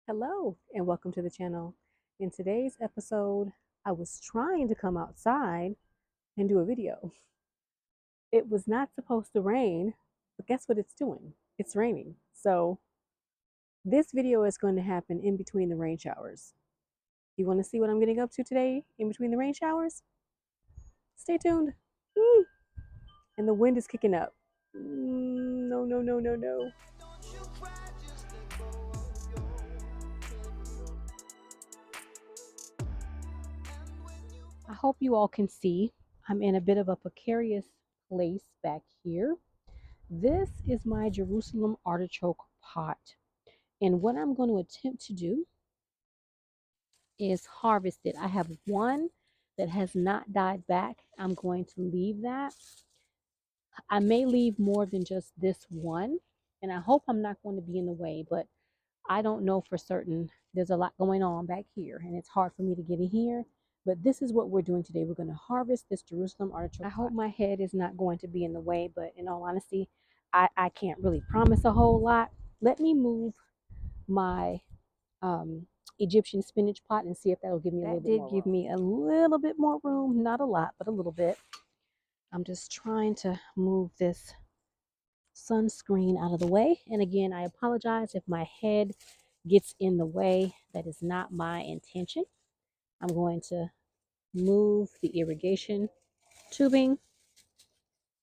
Hello and welcome to the channel. In today's episode, I was trying to come outside and do a video. It was not supposed to rain, but guess what it's doing? It's raining. So this video is going to happen in between the rain showers. You want to see what I'm getting up to today in between the rain showers? Stay tuned. And the wind is kicking up. No, no, no, no, no. I hope you all can see I'm in a bit of a precarious place back here. This is my Jerusalem artichoke pot. And what I'm going to attempt to do is harvest it. I have one that has not died back. I'm going to leave that. I may leave more than just this one. And I hope I'm not going to be in the way, but I don't know for certain. There's a lot going on back here and it's hard for me to get in here. But this is what we're doing today. We're going to harvest this Jerusalem artichoke. I hope my head is not going to be in the way, but in all honesty, I can't really promise a whole lot. Let me move my Egyptian spinach pot and see if that'll give me a little bit more room. That did give me a little bit more room. Not a lot, but a little bit. I'm just trying to move this sunscreen out of the way. And again, I apologize if my head gets in the way. That is not my intention. I'm going to move the irrigation tubing,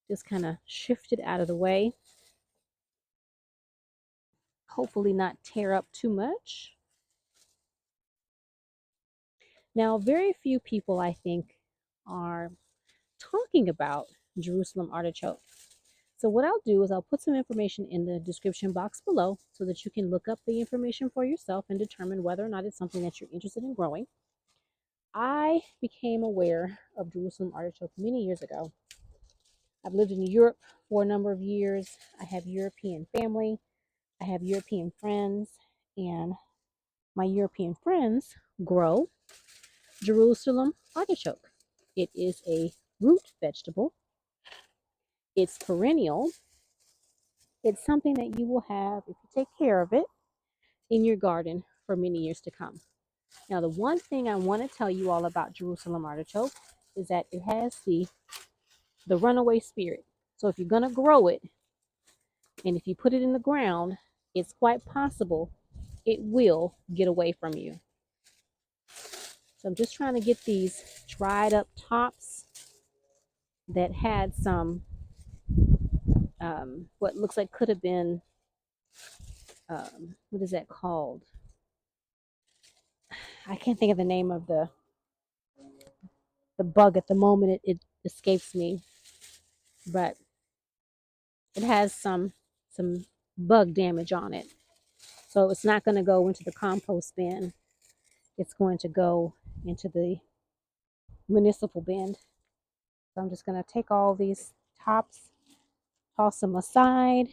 just kind of shift it out of the way. Hopefully not tear up too much. Now, very few people, I think, are talking about Jerusalem artichoke. So what I'll do is I'll put some information in the description box below so that you can look up the information for yourself and determine whether or not it's something that you're interested in growing. I became aware of Jerusalem artichoke many years ago. I've lived in Europe for a number of years. I have European family. I have European friends, and my European friends grow Jerusalem artichoke. It is a root vegetable. It's perennial. It's something that you will have, if you take care of it, in your garden for many years to come. Now, the one thing I want to tell you all about Jerusalem artichoke is that it has the runaway spirit. So if you're going to grow it, and if you put it in the ground, it's quite possible it will get away from you. So I'm just trying to get these dried up tops that had some, what looks like could have been, what is that called? I can't think of the name of the bug at the moment. It escapes me, but it has some bug damage on it. So it's not going to go into the compost bin. It's going to go into the municipal bin. So I'm just going to take all these tops, toss them aside.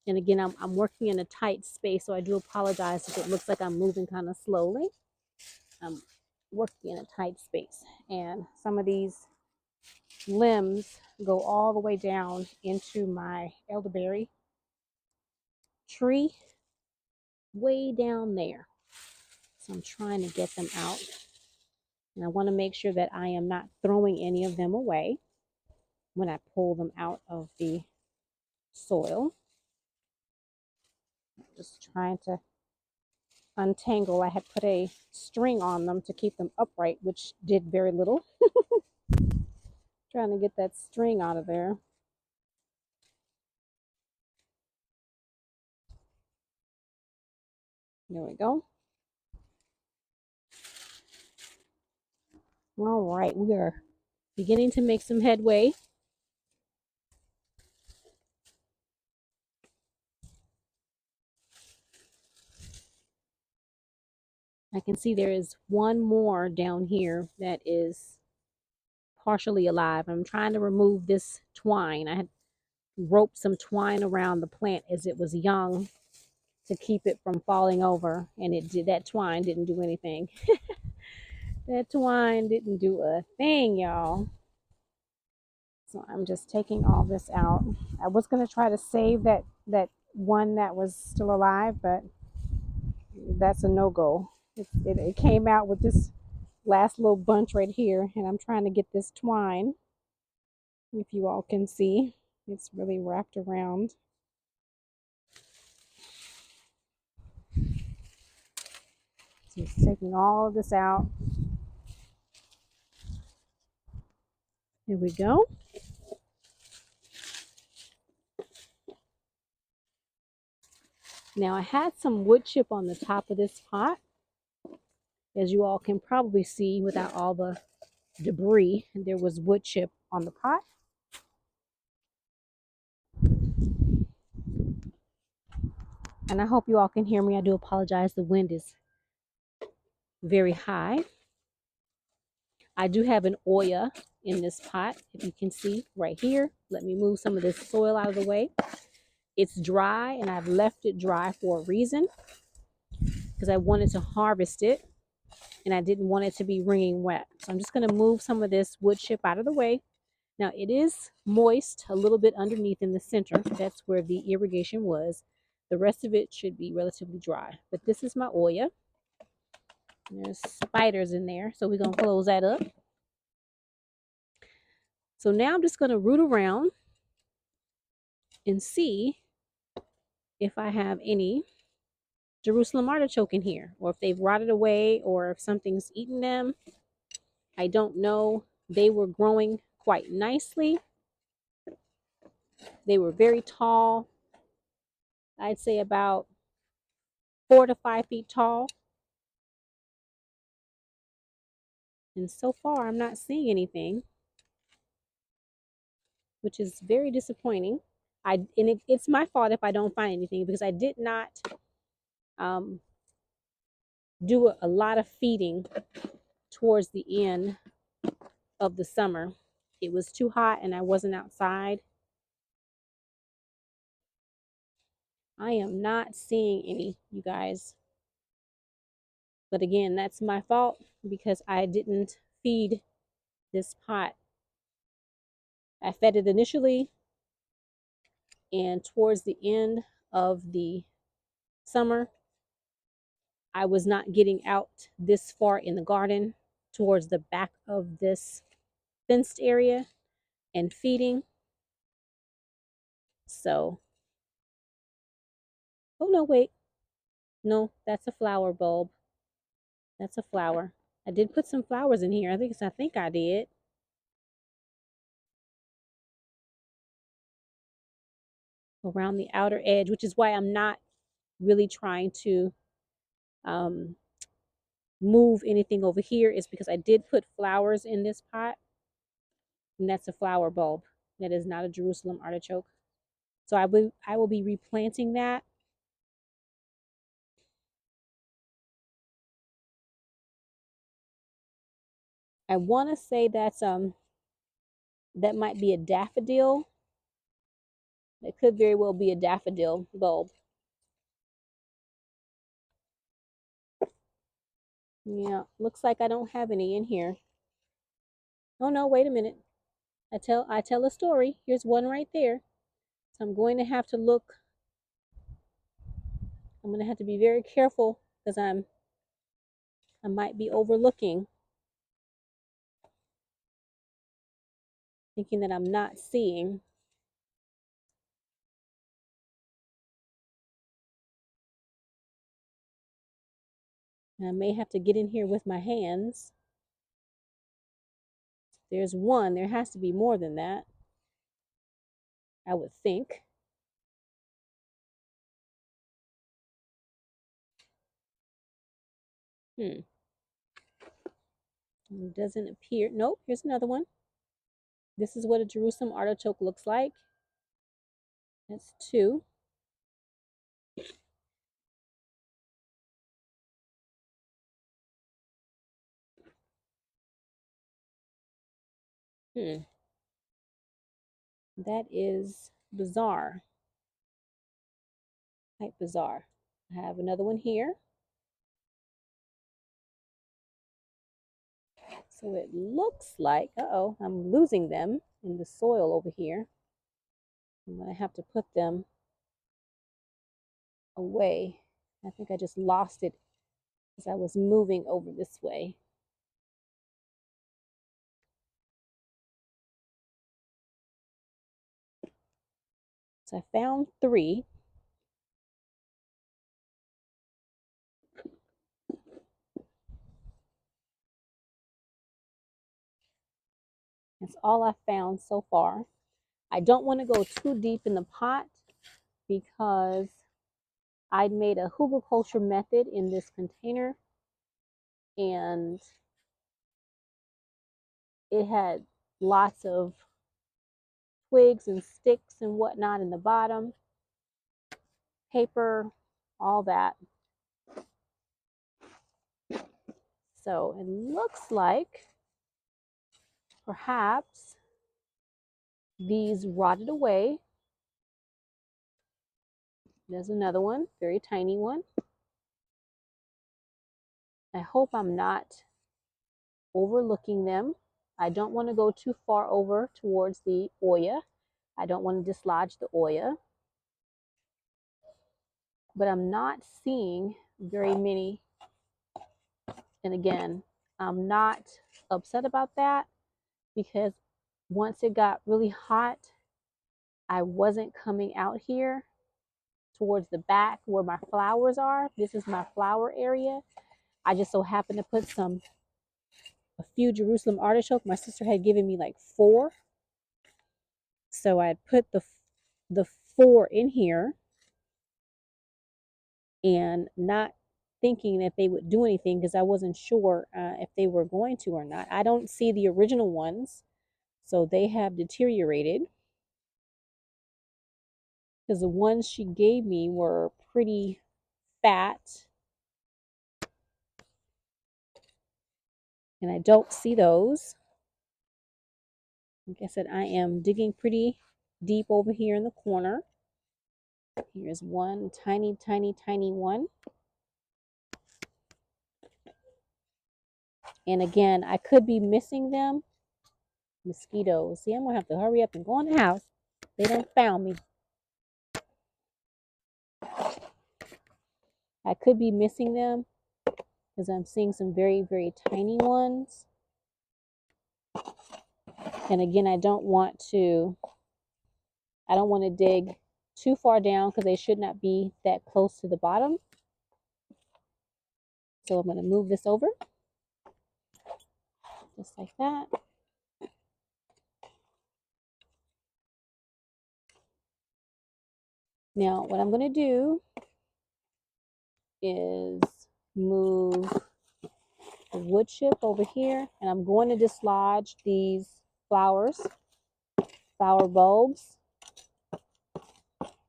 And again, I'm working in a tight space, so I do apologize if it looks like I'm moving kind of slowly. I'm working in a tight space. And some of these limbs go all the way down into my elderberry tree, way down there. So I'm trying to get them out. And I want to make sure that I am not throwing any of them away when I pull them out of the soil. I'm just trying to untangle. I had put a string on them to keep them upright, which did very little. Trying to get that string out of there. There we go. All right, we are beginning to make some headway. I can see there is one more down here that is partially alive. I'm trying to remove this twine. I had roped some twine around the plant as it was young to keep it from falling over, and that twine didn't do anything. That twine didn't do a thing, y'all. So I'm just taking all this out. I was going to try to save that one that was still alive, but that's a no-go. It came out with this last little bunch right here, and I'm trying to get this twine, if you all can see. It's really wrapped around. So I'm just taking all of this out. Here we go. Now I had some wood chip on the top of this pot, as you all can probably see without all the debris. There was wood chip on the pot. And I hope you all can hear me. I do apologize. The wind is very high. I do have an Oya in this pot, if you can see right here. Let me move some of this soil out of the way. It's dry, and I've left it dry for a reason, because I wanted to harvest it, and I didn't want it to be wringing wet. So I'm just going to move some of this wood chip out of the way. Now it is moist a little bit underneath in the center. That's where the irrigation was. The rest of it should be relatively dry. But this is my Oya. There's spiders in there, so we're going to close that up. So now I'm just going to root around and see if I have any Jerusalem artichoke in here, or if they've rotted away, or if something's eaten them. I don't know. They were growing quite nicely. They were very tall. I'd say about 4 to 5 feet tall. And so far, I'm not seeing anything, which is very disappointing. It's my fault if I don't find anything, because I did not do a lot of feeding towards the end of the summer. It was too hot and I wasn't outside. I am not seeing any, you guys. But again, that's my fault, because I didn't feed this pot. I fed it initially, and towards the end of the summer, I was not getting out this far in the garden towards the back of this fenced area and feeding. So, oh no, wait. No, that's a flower bulb. That's a flower. I did put some flowers in here. I think I did. Around the outer edge, which is why I'm not really trying to move anything over here, is because I did put flowers in this pot, and that's a flower bulb. That is not a Jerusalem artichoke. So I will be replanting that. I want to say that's that might be a daffodil. It could very well be a daffodil bulb. Yeah, looks like I don't have any in here. Oh no, wait a minute. I tell a story. Here's one right there. So I'm going to have to look. I'm going to have to be very careful, because I might be overlooking, thinking that I'm not seeing. And I may have to get in here with my hands. There's one. There has to be more than that, I would think. It doesn't appear. Nope, here's another one. This is what a Jerusalem artichoke looks like. That's two. That is bizarre. Quite bizarre. I have another one here. So it looks like, uh-oh, I'm losing them. in the soil over here. I'm going to have to put them away. I think I just lost it as I was moving over this way. So I found 3. That's all I found so far. I don't want to go too deep in the pot because I'd made a hugelkultur method in this container and it had lots of twigs and sticks and whatnot in the bottom, paper, all that. So it looks like perhaps these rotted away. There's another one, very tiny one. I hope I'm not overlooking them. I don't want to go too far over towards the oya. I don't want to dislodge the oya. But I'm not seeing very many. And again, I'm not upset about that because once it got really hot, I wasn't coming out here towards the back where my flowers are. This is my flower area. I just so happened to put a few Jerusalem artichoke. My sister had given me like 4. So I put the 4 in here and not thinking that they would do anything because I wasn't sure if they were going to or not. I don't see the original ones, so they have deteriorated because the ones she gave me were pretty fat, and I don't see those. Like I said, I am digging pretty deep over here in the corner. Here's one tiny, tiny, tiny one. And again, I could be missing them. Mosquitoes. See, I'm going to have to hurry up and go in the house. They done found me. I could be missing them because I'm seeing some very, very tiny ones. And again, I don't want to dig too far down because they should not be that close to the bottom. So I'm going to move this over just like that. Now, what I'm going to do is move the wood chip over here, and I'm going to dislodge these flower bulbs.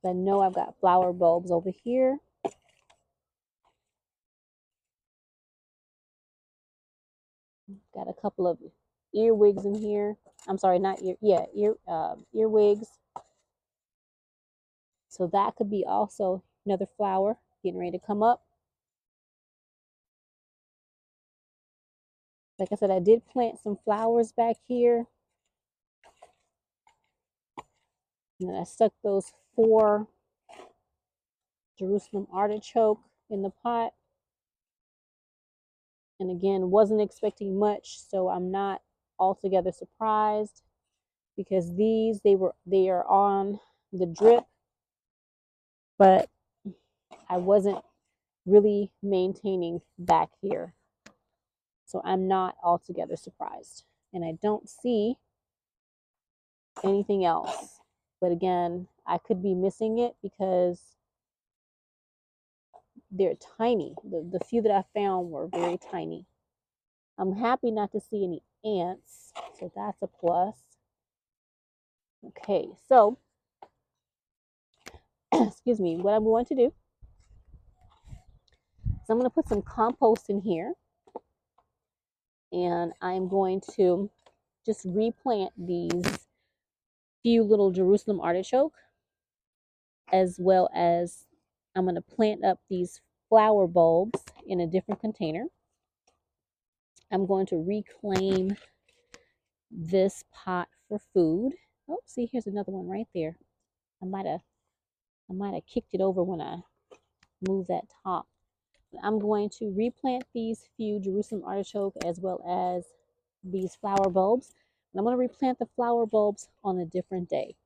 I know I've got flower bulbs over here. Got a couple of earwigs in here. I'm sorry, not earwigs. So that could be also another flower getting ready to come up. Like I said, I did plant some flowers back here. And then I stuck those 4 Jerusalem artichoke in the pot. And again, wasn't expecting much, so I'm not altogether surprised because they are on the drip, but I wasn't really maintaining back here. So I'm not altogether surprised. And I don't see anything else. But again, I could be missing it because they're tiny. The few that I found were very tiny. I'm happy not to see any ants, so that's a plus. Okay, so, excuse me, what I'm going to do is I'm going to put some compost in here, and I'm going to just replant these few little Jerusalem artichoke, as well as I'm going to plant up these flower bulbs in a different container. I'm going to reclaim this pot for food. Oh, see, here's another one right there. I might have kicked it over when I moved that top. I'm going to replant these few Jerusalem artichoke as well as these flower bulbs. And I'm going to replant the flower bulbs on a different day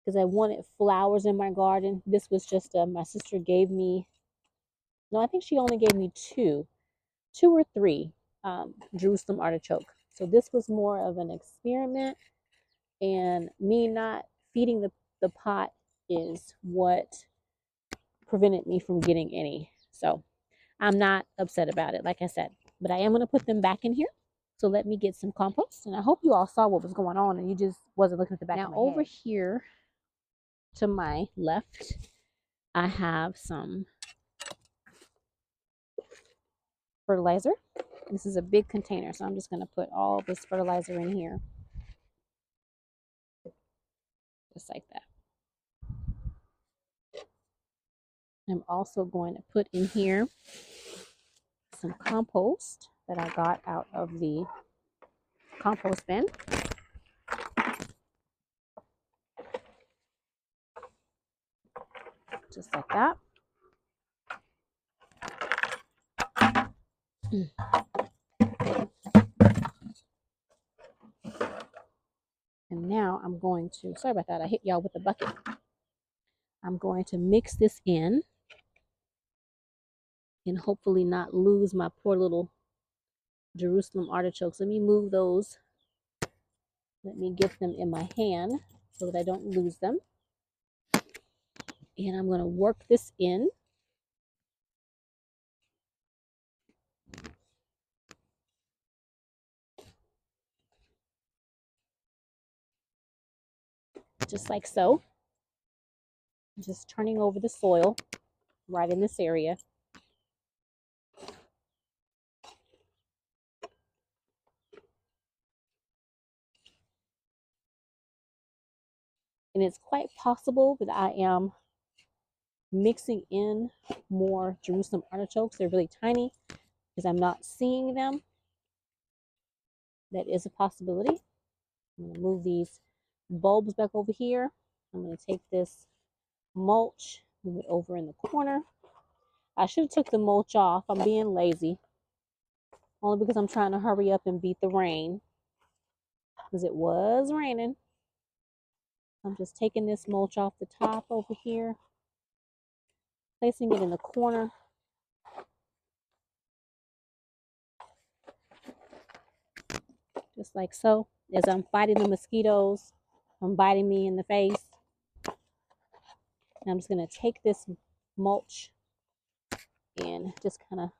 because I wanted flowers in my garden. This was just my sister gave me, no, I think she only gave me two or three Jerusalem artichoke. So this was more of an experiment, and me not feeding the pot is what prevented me from getting any. So I'm not upset about it, like I said, but I am going to put them back in here. So let me get some compost, and I hope you all saw what was going on and you just wasn't looking at the back of my head. Now over here to my left, I have some fertilizer. This is a big container, so I'm just going to put all this fertilizer in here. Just like that. I'm also going to put in here some compost that I got out of the compost bin. Just like that. And now I'm going to, sorry about that, I hit y'all with the bucket. I'm going to mix this in and hopefully not lose my poor little Jerusalem artichokes. Let me move those. Let me get them in my hand so that I don't lose them. And I'm going to work this in. Just like so. Just turning over the soil right in this area. And it's quite possible that I am mixing in more Jerusalem artichokes. They're really tiny because I'm not seeing them. That is a possibility. I'm going to move these bulbs back over here. I'm going to take this mulch, move it over in the corner. I should have took the mulch off. I'm being lazy. Only because I'm trying to hurry up and beat the rain. Because it was raining. I'm just taking this mulch off the top over here. Placing it in the corner. Just like so. As I'm fighting the mosquitoes from biting me in the face. And I'm just going to take this mulch and just kind of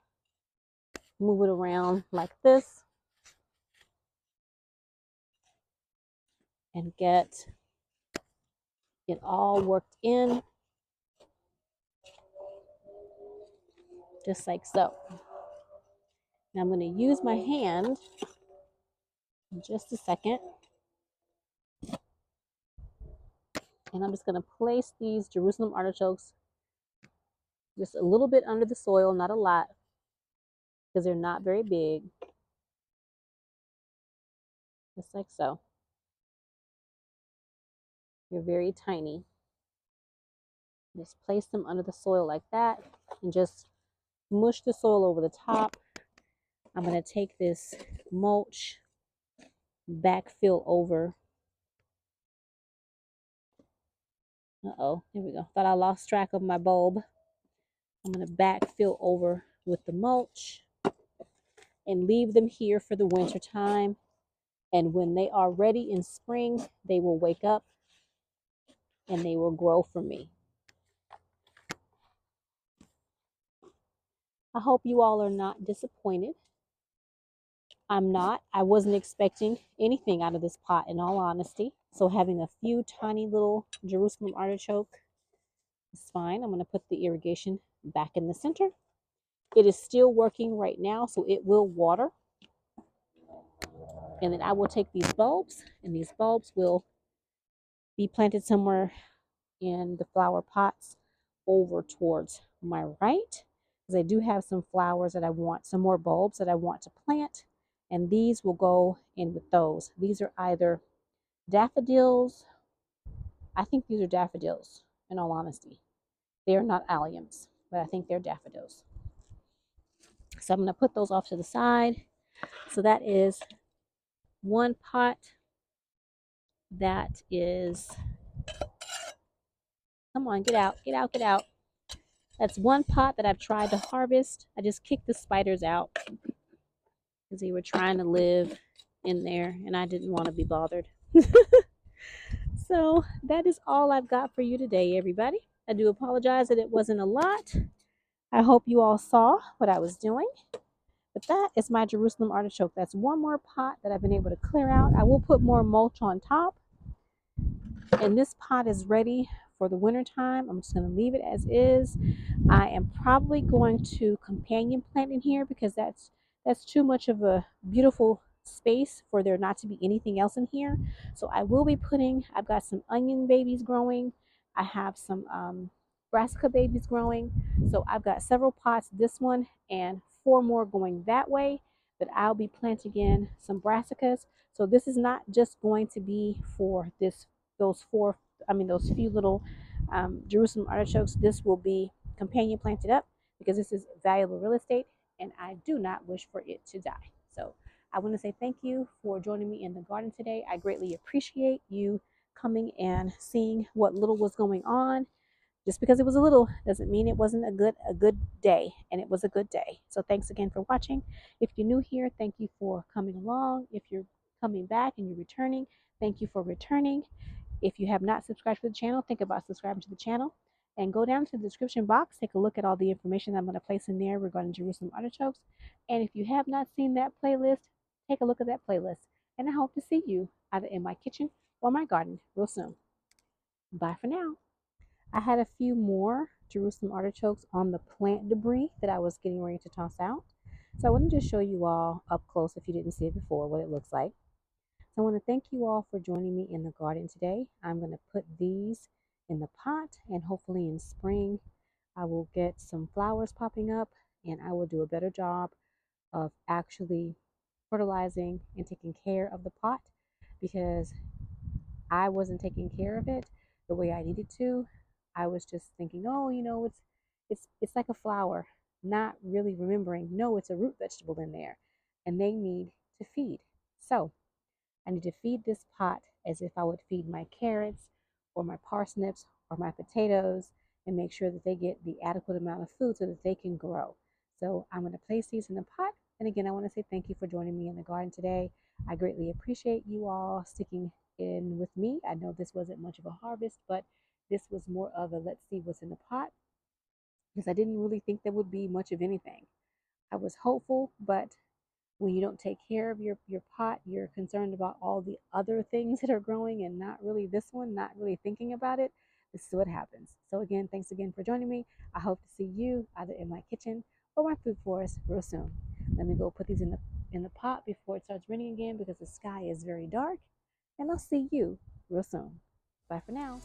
move it around like this. And get it all worked in. Just like so. Now I'm going to use my hand in just a second. And I'm just going to place these Jerusalem artichokes just a little bit under the soil, not a lot, because they're not very big. Just like so. They're very tiny. Just place them under the soil like that and just mush the soil over the top. I'm going to take this mulch, backfill over. Uh-oh, here we go. Thought I lost track of my bulb. I'm going to backfill over with the mulch and leave them here for the winter time. And when they are ready in spring, they will wake up and they will grow for me. I hope you all are not disappointed. I'm not. I wasn't expecting anything out of this pot, in all honesty. So having a few tiny little Jerusalem artichoke is fine. I'm going to put the irrigation back in the center. It is still working right now, so it will water. And then I will take these bulbs, and these bulbs will be planted somewhere in the flower pots over towards my right, because I do have some flowers that I want, some more bulbs that I want to plant, And these will go in with those. These are either daffodils. I think these are daffodils, in all honesty. They are not alliums, but I think they're daffodils. So I'm going to put those off to the side. So that is one pot that is, come on, get out, get out, get out. That's one pot that I've tried to harvest. I just kicked the spiders out because they were trying to live in there and I didn't want to be bothered. So that is all I've got for you today, everybody. I do apologize that it wasn't a lot. I hope you all saw what I was doing. But that is my Jerusalem artichoke. That's one more pot that I've been able to clear out. I will put more mulch on top. And this pot is ready for the winter time. I'm just going to leave it as is. I am probably going to companion plant in here because that's too much of a beautiful space for there not to be anything else in here. So I will be putting, I've got some onion babies growing. I have some brassica babies growing. So I've got several pots, this one and 4 more going that way. But I'll be planting in some brassicas. So this is not just going to be for those few little Jerusalem artichokes. This will be companion planted up because this is valuable real estate and I do not wish for it to die. So I want to say thank you for joining me in the garden today. I greatly appreciate you coming and seeing what little was going on. Just because it was a little doesn't mean it wasn't a good day, and it was a good day. So thanks again for watching. If you're new here, thank you for coming along. If you're coming back and you're returning, thank you for returning. If you have not subscribed to the channel, think about subscribing to the channel and go down to the description box, take a look at all the information I'm going to place in there regarding Jerusalem artichokes. And if you have not seen that playlist, take a look at that playlist. And I hope to see you either in my kitchen or my garden real soon. Bye for now. I had a few more Jerusalem artichokes on the plant debris that I was getting ready to toss out. So I wanted to show you all up close, if you didn't see it before, what it looks like. So I want to thank you all for joining me in the garden today. I'm going to put these in the pot and hopefully in spring I will get some flowers popping up and I will do a better job of actually fertilizing and taking care of the pot because I wasn't taking care of it the way I needed to. I was just thinking, oh, it's like a flower, not really remembering, no, it's a root vegetable in there and they need to feed. So I need to feed this pot as if I would feed my carrots or my parsnips or my potatoes and make sure that they get the adequate amount of food so that they can grow. So I'm going to place these in the pot. And again, I want to say thank you for joining me in the garden today. I greatly appreciate you all sticking in with me. I know this wasn't much of a harvest, but this was more of a let's see what's in the pot because I didn't really think there would be much of anything. I was hopeful, but when you don't take care of your pot, you're concerned about all the other things that are growing and not really this one, not really thinking about it. This is what happens. So again, thanks again for joining me. I hope to see you either in my kitchen or my food forest real soon. Let me go put these in the pot before it starts raining again because the sky is very dark. And I'll see you real soon. Bye for now.